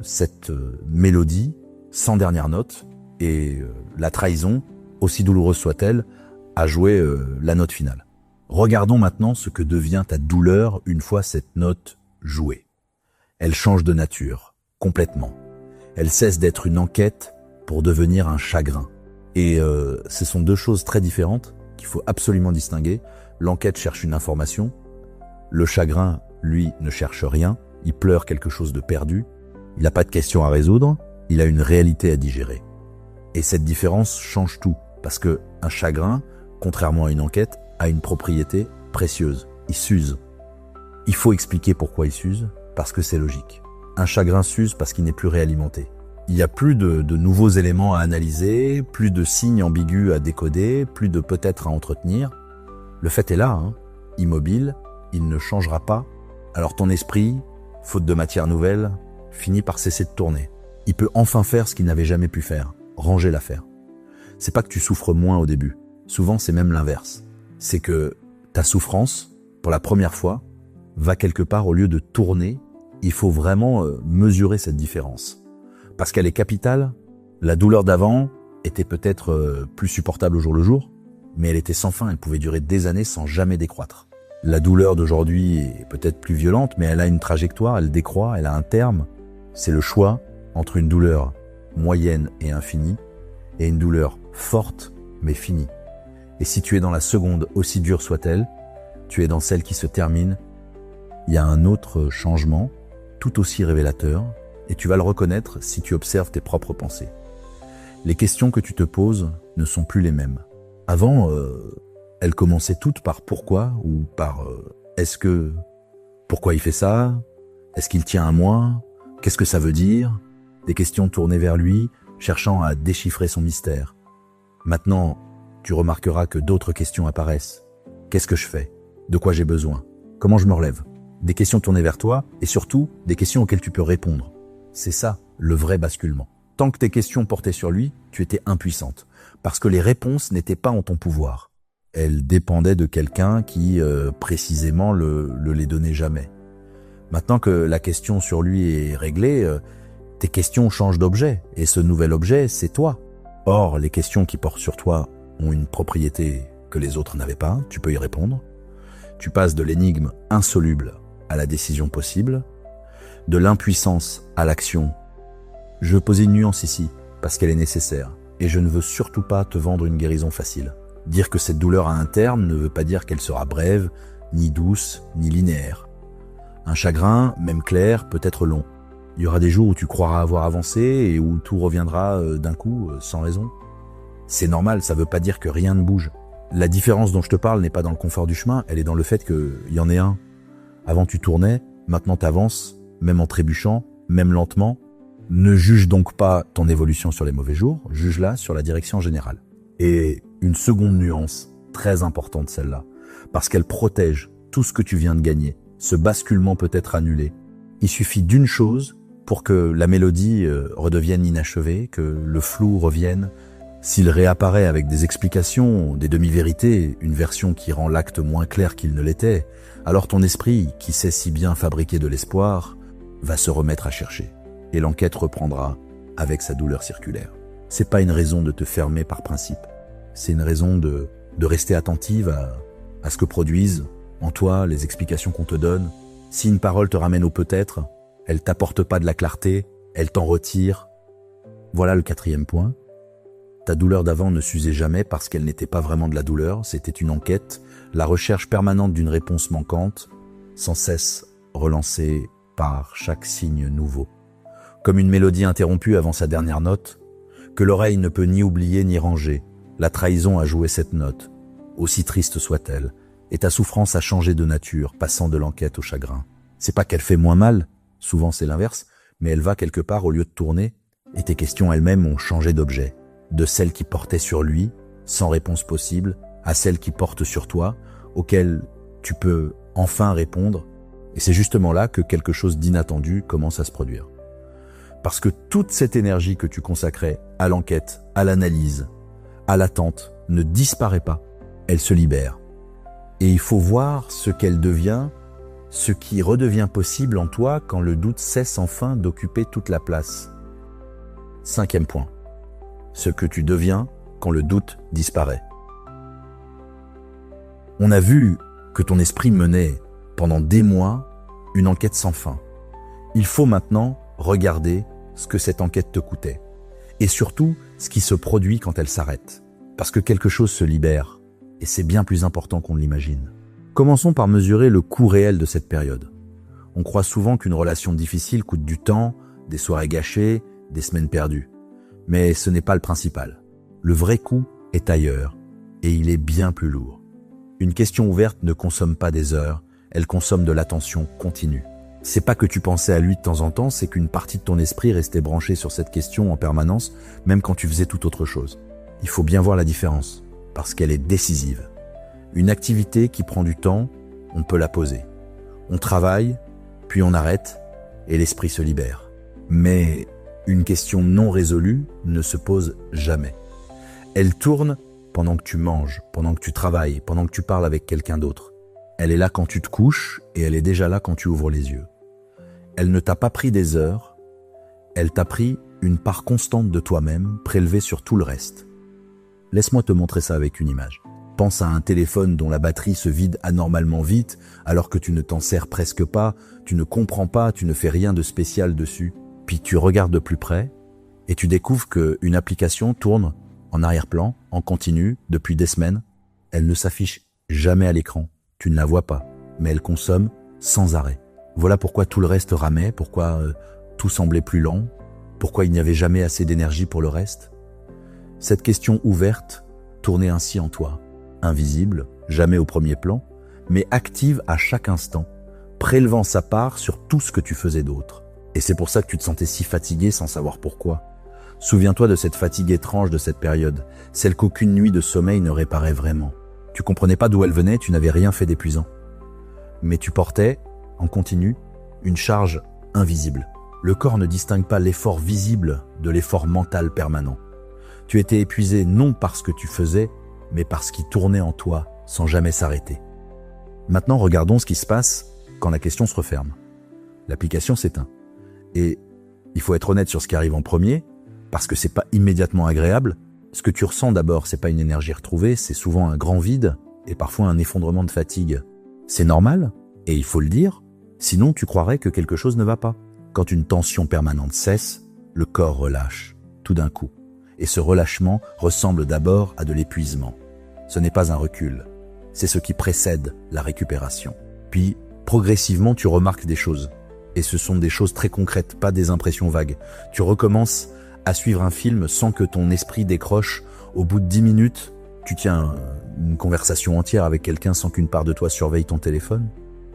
cette mélodie sans dernière note, et la trahison, aussi douloureuse soit-elle, a joué la note finale. Regardons maintenant ce que devient ta douleur une fois cette note jouée. Elle change de nature, complètement. Elle cesse d'être une enquête pour devenir un chagrin. Et ce sont deux choses très différentes qu'il faut absolument distinguer. L'enquête cherche une information. Le chagrin, lui, ne cherche rien. Il pleure quelque chose de perdu. Il n'a pas de questions à résoudre. Il a une réalité à digérer. Et cette différence change tout. Parce que un chagrin, contrairement à une enquête, a une propriété précieuse. Il s'use. Il faut expliquer pourquoi il s'use, parce que c'est logique. Un chagrin s'use parce qu'il n'est plus réalimenté. Il n'y a plus de nouveaux éléments à analyser, plus de signes ambigus à décoder, plus de peut-être à entretenir. Le fait est là, immobile, il ne changera pas. Alors ton esprit, faute de matière nouvelle, finit par cesser de tourner. Il peut enfin faire ce qu'il n'avait jamais pu faire, ranger l'affaire. C'est pas que tu souffres moins au début, souvent c'est même l'inverse. C'est que ta souffrance, pour la première fois, va quelque part au lieu de tourner. Il faut vraiment mesurer cette différence. Parce qu'elle est capitale, la douleur d'avant était peut-être plus supportable au jour le jour, mais elle était sans fin, elle pouvait durer des années sans jamais décroître. La douleur d'aujourd'hui est peut-être plus violente, mais elle a une trajectoire, elle décroît, elle a un terme. C'est le choix entre une douleur moyenne et infinie, et une douleur forte mais finie. Et si tu es dans la seconde, aussi dure soit-elle, tu es dans celle qui se termine. Il y a un autre changement, tout aussi révélateur, et tu vas le reconnaître si tu observes tes propres pensées. Les questions que tu te poses ne sont plus les mêmes. Avant, elles commençaient toutes par pourquoi ou par est-ce que, pourquoi il fait ça, est-ce qu'il tient à moi, qu'est-ce que ça veut dire, des questions tournées vers lui, cherchant à déchiffrer son mystère. Maintenant, tu remarqueras que d'autres questions apparaissent. Qu'est-ce que je fais? De quoi j'ai besoin? Comment je me relève? Des questions tournées vers toi et surtout des questions auxquelles tu peux répondre. C'est ça, le vrai basculement. Tant que tes questions portaient sur lui, tu étais impuissante parce que les réponses n'étaient pas en ton pouvoir. Elles dépendaient de quelqu'un qui, précisément, le les donnait jamais. Maintenant que la question sur lui est réglée, tes questions changent d'objet, et ce nouvel objet, c'est toi. Or, les questions qui portent sur toi ont une propriété que les autres n'avaient pas, tu peux y répondre. Tu passes de l'énigme insoluble à la décision possible, de l'impuissance à l'action. Je veux poser une nuance ici, parce qu'elle est nécessaire, et je ne veux surtout pas te vendre une guérison facile. Dire que cette douleur a un terme ne veut pas dire qu'elle sera brève, ni douce, ni linéaire. Un chagrin, même clair, peut être long. Il y aura des jours où tu croiras avoir avancé et où tout reviendra d'un coup, sans raison. C'est normal, ça veut pas dire que rien ne bouge. La différence dont je te parle n'est pas dans le confort du chemin, elle est dans le fait qu'il y en ait un. Avant tu tournais, maintenant t'avances, même en trébuchant, même lentement. Ne juge donc pas ton évolution sur les mauvais jours, juge-la sur la direction générale. Et une seconde nuance, très importante celle-là, parce qu'elle protège tout ce que tu viens de gagner. Ce basculement peut être annulé. Il suffit d'une chose pour que la mélodie redevienne inachevée, que le flou revienne. S'il réapparaît avec des explications, des demi-vérités, une version qui rend l'acte moins clair qu'il ne l'était, alors ton esprit, qui sait si bien fabriquer de l'espoir, va se remettre à chercher. Et l'enquête reprendra avec sa douleur circulaire. C'est pas une raison de te fermer par principe. C'est une raison de rester attentive à ce que produisent en toi les explications qu'on te donne. Si une parole te ramène au peut-être, elle t'apporte pas de la clarté, elle t'en retire. Voilà le 4e point. Ta douleur d'avant ne s'usait jamais parce qu'elle n'était pas vraiment de la douleur, c'était une enquête, la recherche permanente d'une réponse manquante, sans cesse relancée par chaque signe nouveau. Comme une mélodie interrompue avant sa dernière note, que l'oreille ne peut ni oublier ni ranger. La trahison a joué cette note, aussi triste soit-elle, et ta souffrance a changé de nature, passant de l'enquête au chagrin. C'est pas qu'elle fait moins mal, souvent c'est l'inverse, mais elle va quelque part au lieu de tourner, et tes questions elles-mêmes ont changé d'objet, de celles qui portaient sur lui, sans réponse possible, à celles qui portent sur toi, auxquelles tu peux enfin répondre, et c'est justement là que quelque chose d'inattendu commence à se produire. Parce que toute cette énergie que tu consacrais à l'enquête, à l'analyse, à l'attente, ne disparaît pas, elle se libère. Et il faut voir ce qu'elle devient, ce qui redevient possible en toi quand le doute cesse enfin d'occuper toute la place. 5e point. Ce que tu deviens quand le doute disparaît. On a vu que ton esprit menait pendant des mois une enquête sans fin. Il faut maintenant regarder ce que cette enquête te coûtait. Et surtout, ce qui se produit quand elle s'arrête. Parce que quelque chose se libère. Et c'est bien plus important qu'on ne l'imagine. Commençons par mesurer le coût réel de cette période. On croit souvent qu'une relation difficile coûte du temps, des soirées gâchées, des semaines perdues. Mais ce n'est pas le principal. Le vrai coût est ailleurs. Et il est bien plus lourd. Une question ouverte ne consomme pas des heures, elle consomme de l'attention continue. C'est pas que tu pensais à lui de temps en temps, c'est qu'une partie de ton esprit restait branchée sur cette question en permanence, même quand tu faisais toute autre chose. Il faut bien voir la différence, parce qu'elle est décisive. Une activité qui prend du temps, on peut la poser. On travaille, puis on arrête, et l'esprit se libère. Mais une question non résolue ne se pose jamais. Elle tourne pendant que tu manges, pendant que tu travailles, pendant que tu parles avec quelqu'un d'autre. Elle est là quand tu te couches, et elle est déjà là quand tu ouvres les yeux. Elle ne t'a pas pris des heures, elle t'a pris une part constante de toi-même, prélevée sur tout le reste. Laisse-moi te montrer ça avec une image. Pense à un téléphone dont la batterie se vide anormalement vite, alors que tu ne t'en sers presque pas, tu ne comprends pas, tu ne fais rien de spécial dessus. Puis tu regardes de plus près, et tu découvres qu'une application tourne en arrière-plan, en continu, depuis des semaines. Elle ne s'affiche jamais à l'écran. Tu ne la vois pas, mais elle consomme sans arrêt. Voilà pourquoi tout le reste ramait, pourquoi tout semblait plus lent, pourquoi il n'y avait jamais assez d'énergie pour le reste. Cette question ouverte tournait ainsi en toi, invisible, jamais au premier plan, mais active à chaque instant, prélevant sa part sur tout ce que tu faisais d'autre. Et c'est pour ça que tu te sentais si fatigué sans savoir pourquoi. Souviens-toi de cette fatigue étrange de cette période, celle qu'aucune nuit de sommeil ne réparait vraiment. Tu comprenais pas d'où elle venait, tu n'avais rien fait d'épuisant. Mais tu portais, en continu, une charge invisible. Le corps ne distingue pas l'effort visible de l'effort mental permanent. Tu étais épuisé non par ce que tu faisais, mais par ce qui tournait en toi sans jamais s'arrêter. Maintenant, regardons ce qui se passe quand la question se referme. l'application s'éteint. Et il faut être honnête sur ce qui arrive en premier, parce que c'est pas immédiatement agréable. Ce que tu ressens d'abord, c'est pas une énergie retrouvée, c'est souvent un grand vide et parfois un effondrement de fatigue. C'est normal, et il faut le dire, sinon tu croirais que quelque chose ne va pas. Quand une tension permanente cesse, le corps relâche, tout d'un coup. Et ce relâchement ressemble d'abord à de l'épuisement. Ce n'est pas un recul, c'est ce qui précède la récupération. Puis, progressivement, tu remarques des choses. Et ce sont des choses très concrètes, pas des impressions vagues. Tu recommences à suivre un film sans que ton esprit décroche. Au bout de 10 minutes, tu tiens une conversation entière avec quelqu'un sans qu'une part de toi surveille ton téléphone.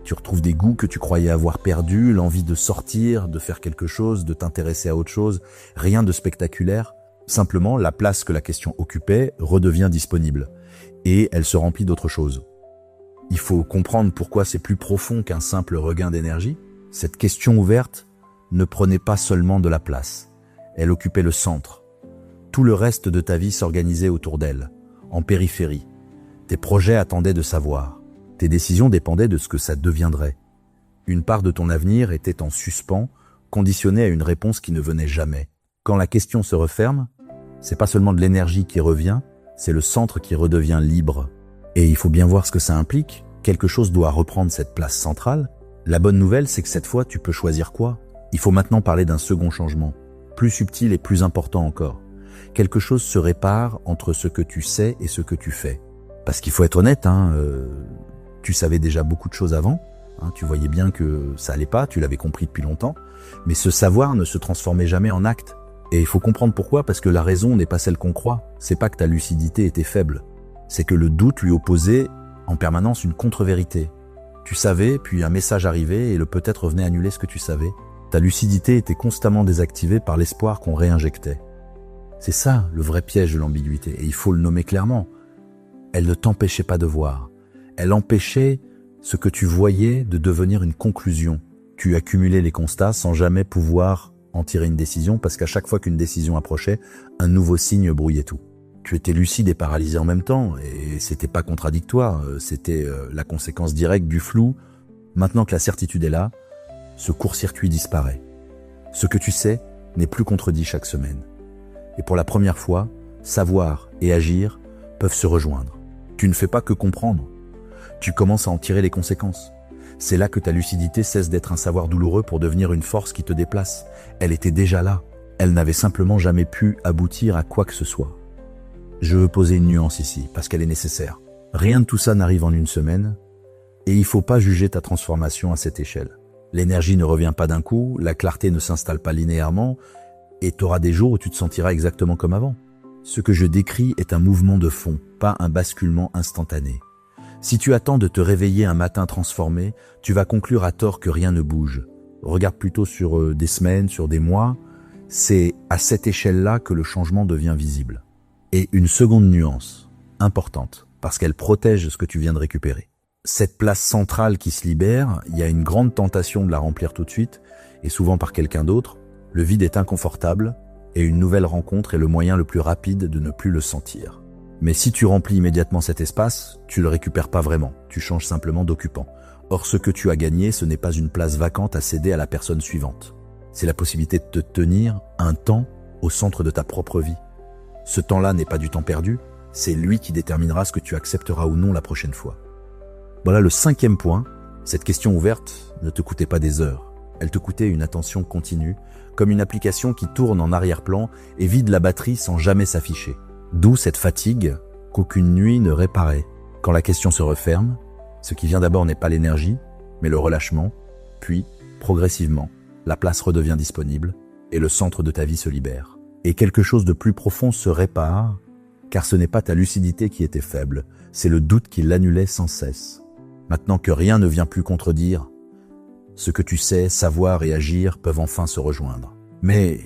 Tu retrouves des goûts que tu croyais avoir perdus, l'envie de sortir, de faire quelque chose, de t'intéresser à autre chose. Rien de spectaculaire. Simplement, la place que la question occupait redevient disponible. Et elle se remplit d'autre chose. Il faut comprendre pourquoi c'est plus profond qu'un simple regain d'énergie. Cette question ouverte ne prenait pas seulement de la place. Elle occupait le centre. Tout le reste de ta vie s'organisait autour d'elle, en périphérie. Tes projets attendaient de savoir. Tes décisions dépendaient de ce que ça deviendrait. Une part de ton avenir était en suspens, conditionnée à une réponse qui ne venait jamais. Quand la question se referme, c'est pas seulement de l'énergie qui revient, c'est le centre qui redevient libre. Et il faut bien voir ce que ça implique. Quelque chose doit reprendre cette place centrale. La bonne nouvelle, c'est que cette fois, tu peux choisir quoi. Il faut maintenant parler d'un second changement, plus subtil et plus important encore. Quelque chose se répare entre ce que tu sais et ce que tu fais. Parce qu'il faut être honnête, tu savais déjà beaucoup de choses avant, tu voyais bien que ça allait pas, tu l'avais compris depuis longtemps, mais ce savoir ne se transformait jamais en acte. Et il faut comprendre pourquoi, parce que la raison n'est pas celle qu'on croit. C'est pas que ta lucidité était faible, c'est que le doute lui opposait en permanence une contre-vérité. Tu savais, puis un message arrivait et le peut-être venait annuler ce que tu savais. Ta lucidité était constamment désactivée par l'espoir qu'on réinjectait. C'est ça le vrai piège de l'ambiguïté, et il faut le nommer clairement. Elle ne t'empêchait pas de voir. Elle empêchait ce que tu voyais de devenir une conclusion. Tu accumulais les constats sans jamais pouvoir en tirer une décision, parce qu'à chaque fois qu'une décision approchait, un nouveau signe brouillait tout. Tu étais lucide et paralysé en même temps, et c'était pas contradictoire, c'était la conséquence directe du flou. Maintenant que la certitude est là, ce court-circuit disparaît. Ce que tu sais n'est plus contredit chaque semaine. Et pour la première fois, savoir et agir peuvent se rejoindre. Tu ne fais pas que comprendre, tu commences à en tirer les conséquences. C'est là que ta lucidité cesse d'être un savoir douloureux pour devenir une force qui te déplace. Elle était déjà là, elle n'avait simplement jamais pu aboutir à quoi que ce soit. Je veux poser une nuance ici, parce qu'elle est nécessaire. Rien de tout ça n'arrive en une semaine, et il ne faut pas juger ta transformation à cette échelle. L'énergie ne revient pas d'un coup, la clarté ne s'installe pas linéairement, et tu auras des jours où tu te sentiras exactement comme avant. Ce que je décris est un mouvement de fond, pas un basculement instantané. Si tu attends de te réveiller un matin transformé, tu vas conclure à tort que rien ne bouge. Regarde plutôt sur des semaines, sur des mois. C'est à cette échelle-là que le changement devient visible. Et une seconde nuance, importante, parce qu'elle protège ce que tu viens de récupérer. Cette place centrale qui se libère, il y a une grande tentation de la remplir tout de suite, et souvent par quelqu'un d'autre. Le vide est inconfortable, et une nouvelle rencontre est le moyen le plus rapide de ne plus le sentir. Mais si tu remplis immédiatement cet espace, tu le récupères pas vraiment, tu changes simplement d'occupant. Or, ce que tu as gagné, ce n'est pas une place vacante à céder à la personne suivante. C'est la possibilité de te tenir un temps au centre de ta propre vie. Ce temps-là n'est pas du temps perdu, c'est lui qui déterminera ce que tu accepteras ou non la prochaine fois. Voilà le 5e point. Cette question ouverte ne te coûtait pas des heures. Elle te coûtait une attention continue, comme une application qui tourne en arrière-plan et vide la batterie sans jamais s'afficher. D'où cette fatigue qu'aucune nuit ne réparait. Quand la question se referme, ce qui vient d'abord n'est pas l'énergie, mais le relâchement, puis, progressivement, la place redevient disponible et le centre de ta vie se libère. Et quelque chose de plus profond se répare, car ce n'est pas ta lucidité qui était faible, c'est le doute qui l'annulait sans cesse. Maintenant que rien ne vient plus contredire, ce que tu sais, savoir et agir peuvent enfin se rejoindre. Mais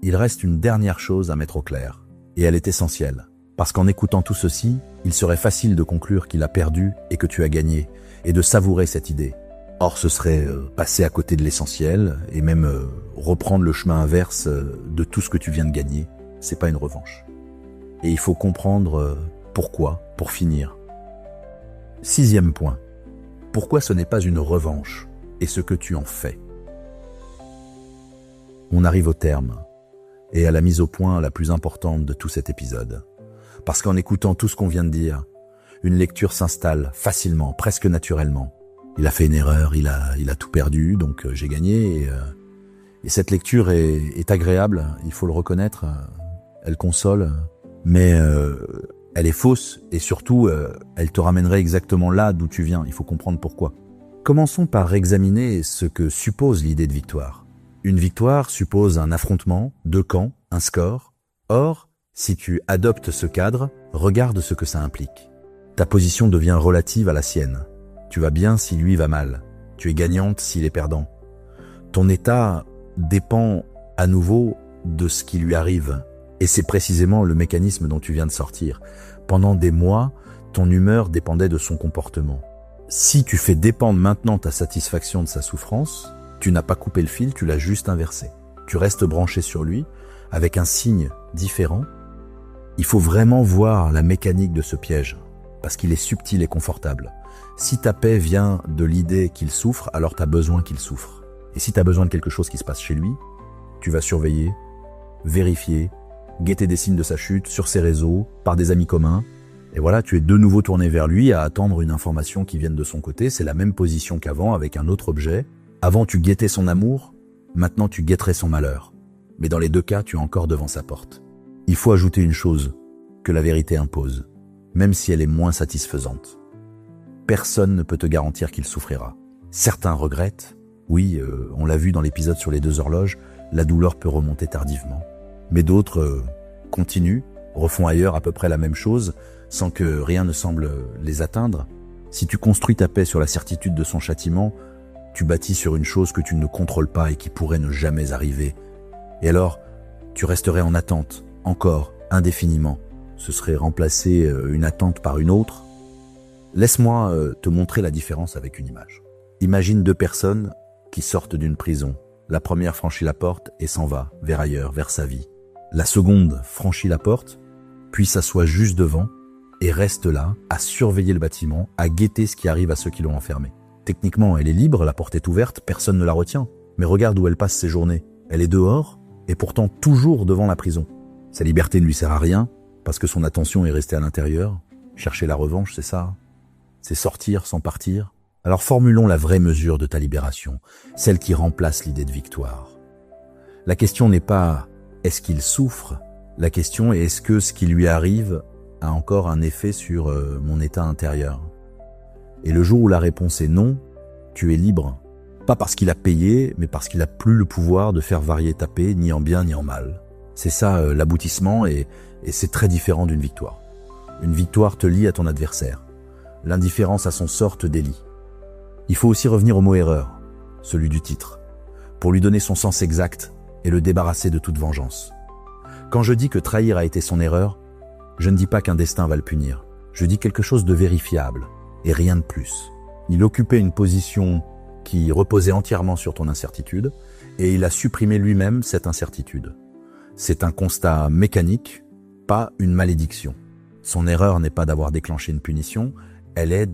il reste une dernière chose à mettre au clair. Et elle est essentielle, parce qu'en écoutant tout ceci, il serait facile de conclure qu'il a perdu et que tu as gagné, et de savourer cette idée. Or, ce serait passer à côté de l'essentiel, et même reprendre le chemin inverse de tout ce que tu viens de gagner. C'est pas une revanche. Et il faut comprendre pourquoi, pour finir. 6e point. Pourquoi ce n'est pas une revanche, et ce que tu en fais. On arrive au terme et à la mise au point la plus importante de tout cet épisode. Parce qu'en écoutant tout ce qu'on vient de dire, une lecture s'installe facilement, presque naturellement. Il a fait une erreur, il a tout perdu, donc j'ai gagné. Et cette lecture est agréable, il faut le reconnaître. Elle console, mais elle est fausse et surtout, elle te ramènerait exactement là d'où tu viens. Il faut comprendre pourquoi. Commençons par examiner ce que suppose l'idée de victoire. Une victoire suppose un affrontement, deux camps, un score. Or, si tu adoptes ce cadre, regarde ce que ça implique. Ta position devient relative à la sienne. Tu vas bien si lui va mal. Tu es gagnante s'il est perdant. Ton état dépend à nouveau de ce qui lui arrive. Et c'est précisément le mécanisme dont tu viens de sortir. Pendant des mois, ton humeur dépendait de son comportement. Si tu fais dépendre maintenant ta satisfaction de sa souffrance, tu n'as pas coupé le fil, tu l'as juste inversé. Tu restes branché sur lui, avec un signe différent. Il faut vraiment voir la mécanique de ce piège, parce qu'il est subtil et confortable. Si ta paix vient de l'idée qu'il souffre, alors tu as besoin qu'il souffre. Et si tu as besoin de quelque chose qui se passe chez lui, tu vas surveiller, vérifier, guetter des signes de sa chute sur ses réseaux, par des amis communs. Et voilà, tu es de nouveau tourné vers lui à attendre une information qui vienne de son côté. C'est la même position qu'avant avec un autre objet. Avant, tu guettais son amour. Maintenant, tu guetterais son malheur. Mais dans les deux cas, tu es encore devant sa porte. Il faut ajouter une chose que la vérité impose, même si elle est moins satisfaisante. Personne ne peut te garantir qu'il souffrira. Certains regrettent. Oui, on l'a vu dans l'épisode sur les 2 horloges, la douleur peut remonter tardivement. Mais d'autres continuent, refont ailleurs à peu près la même chose, sans que rien ne semble les atteindre. Si tu construis ta paix sur la certitude de son châtiment, tu bâtis sur une chose que tu ne contrôles pas et qui pourrait ne jamais arriver. Et alors, tu resterais en attente, encore, indéfiniment. Ce serait remplacer une attente par une autre. Laisse-moi te montrer la différence avec une image. Imagine 2 personnes qui sortent d'une prison. La première franchit la porte et s'en va, vers ailleurs, vers sa vie. La seconde franchit la porte, puis s'assoit juste devant et reste là, à surveiller le bâtiment, à guetter ce qui arrive à ceux qui l'ont enfermée. Techniquement, elle est libre, la porte est ouverte, personne ne la retient. Mais regarde où elle passe ses journées. Elle est dehors, et pourtant toujours devant la prison. Sa liberté ne lui sert à rien, parce que son attention est restée à l'intérieur. Chercher la revanche, c'est ça. C'est sortir sans partir. Alors formulons la vraie mesure de ta libération, celle qui remplace l'idée de victoire. La question n'est pas « est-ce qu'il souffre ?», la question est « est-ce que ce qui lui arrive a encore un effet sur mon état intérieur ?» Et le jour où la réponse est non, tu es libre. Pas parce qu'il a payé, mais parce qu'il n'a plus le pouvoir de faire varier ta paix, ni en bien ni en mal. C'est ça l'aboutissement et c'est très différent d'une victoire. Une victoire te lie à ton adversaire. L'indifférence à son sort te délie. Il faut aussi revenir au mot erreur, celui du titre, pour lui donner son sens exact et le débarrasser de toute vengeance. Quand je dis que trahir a été son erreur, je ne dis pas qu'un destin va le punir. Je dis quelque chose de vérifiable et rien de plus. Il occupait une position qui reposait entièrement sur ton incertitude et il a supprimé lui-même cette incertitude. C'est un constat mécanique, pas une malédiction. Son erreur n'est pas d'avoir déclenché une punition, elle est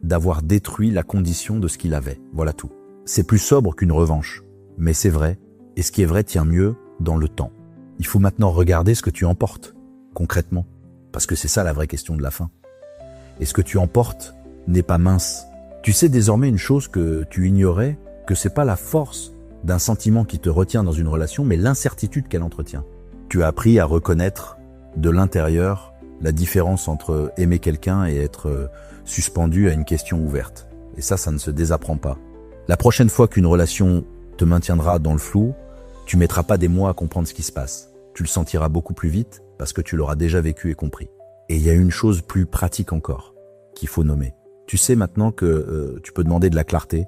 d'avoir détruit la condition de ce qu'il avait. Voilà tout. C'est plus sobre qu'une revanche, mais c'est vrai, et ce qui est vrai tient mieux dans le temps. Il faut maintenant regarder ce que tu emportes, concrètement, parce que c'est ça la vraie question de la fin. Et ce que tu emportes n'est pas mince. Tu sais désormais une chose que tu ignorais, que c'est pas la force d'un sentiment qui te retient dans une relation, mais l'incertitude qu'elle entretient. Tu as appris à reconnaître de l'intérieur la différence entre aimer quelqu'un et être suspendu à une question ouverte. Et ça ne se désapprend pas. La prochaine fois qu'une relation te maintiendra dans le flou, tu mettras pas des mois à comprendre ce qui se passe. Tu le sentiras beaucoup plus vite parce que tu l'auras déjà vécu et compris. Et il y a une chose plus pratique encore qu'il faut nommer. Tu sais maintenant que tu peux demander de la clarté,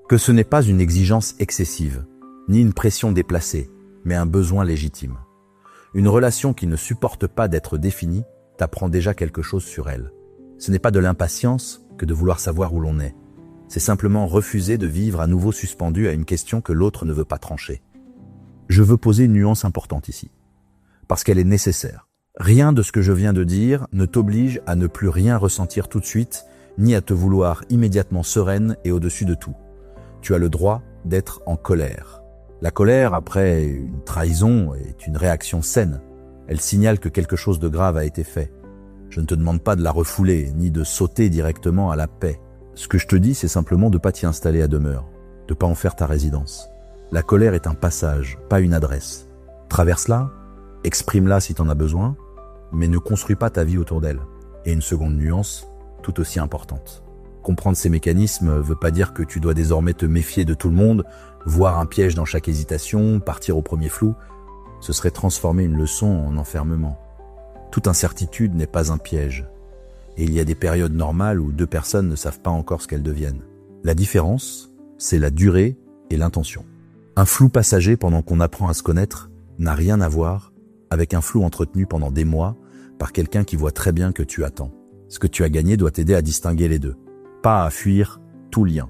que ce n'est pas une exigence excessive, ni une pression déplacée, mais un besoin légitime. Une relation qui ne supporte pas d'être définie t'apprend déjà quelque chose sur elle. Ce n'est pas de l'impatience que de vouloir savoir où l'on est. C'est simplement refuser de vivre à nouveau suspendu à une question que l'autre ne veut pas trancher. Je veux poser une nuance importante ici, parce qu'elle est nécessaire. Rien de ce que je viens de dire ne t'oblige à ne plus rien ressentir tout de suite, ni à te vouloir immédiatement sereine et au-dessus de tout. Tu as le droit d'être en colère. La colère, après une trahison, est une réaction saine. Elle signale que quelque chose de grave a été fait. Je ne te demande pas de la refouler, ni de sauter directement à la paix. Ce que je te dis, c'est simplement de ne pas t'y installer à demeure, de ne pas en faire ta résidence. La colère est un passage, pas une adresse. Traverse-la, exprime-la si tu en as besoin, mais ne construis pas ta vie autour d'elle. Et une seconde nuance, tout aussi importante. Comprendre ces mécanismes ne veut pas dire que tu dois désormais te méfier de tout le monde, voir un piège dans chaque hésitation, partir au premier flou. Ce serait transformer une leçon en enfermement. Toute incertitude n'est pas un piège. Et il y a des périodes normales où deux personnes ne savent pas encore ce qu'elles deviennent. La différence, c'est la durée et l'intention. Un flou passager pendant qu'on apprend à se connaître n'a rien à voir avec un flou entretenu pendant des mois par quelqu'un qui voit très bien que tu attends. Ce que tu as gagné doit t'aider à distinguer les deux, pas à fuir tout lien.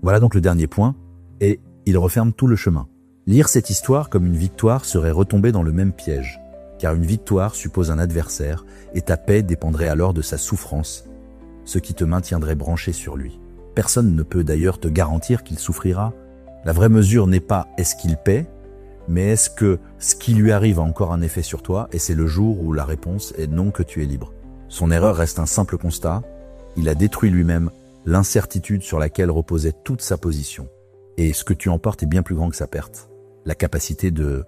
Voilà donc le dernier point, et il referme tout le chemin. Lire cette histoire comme une victoire serait retomber dans le même piège, car une victoire suppose un adversaire, et ta paix dépendrait alors de sa souffrance, ce qui te maintiendrait branché sur lui. Personne ne peut d'ailleurs te garantir qu'il souffrira. La vraie mesure n'est pas est-ce qu'il paie, mais est-ce que ce qui lui arrive a encore un effet sur toi, et c'est le jour où la réponse est non que tu es libre. Son erreur reste un simple constat, il a détruit lui-même l'incertitude sur laquelle reposait toute sa position. Et ce que tu emportes est bien plus grand que sa perte. La capacité de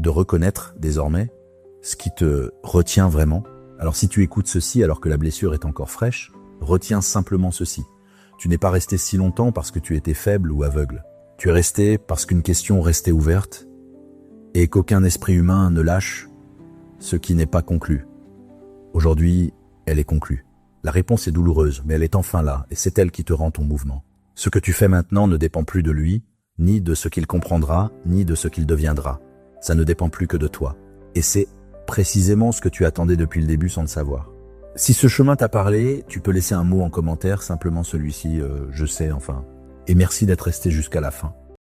reconnaître désormais ce qui te retient vraiment. Alors si tu écoutes ceci alors que la blessure est encore fraîche, retiens simplement ceci. Tu n'es pas resté si longtemps parce que tu étais faible ou aveugle. Tu es resté parce qu'une question restait ouverte et qu'aucun esprit humain ne lâche ce qui n'est pas conclu. Aujourd'hui, elle est conclue. La réponse est douloureuse, mais elle est enfin là, et c'est elle qui te rend ton mouvement. Ce que tu fais maintenant ne dépend plus de lui, ni de ce qu'il comprendra, ni de ce qu'il deviendra. Ça ne dépend plus que de toi. Et c'est précisément ce que tu attendais depuis le début sans le savoir. Si ce chemin t'a parlé, tu peux laisser un mot en commentaire, simplement celui-ci, je sais, enfin. Et merci d'être resté jusqu'à la fin.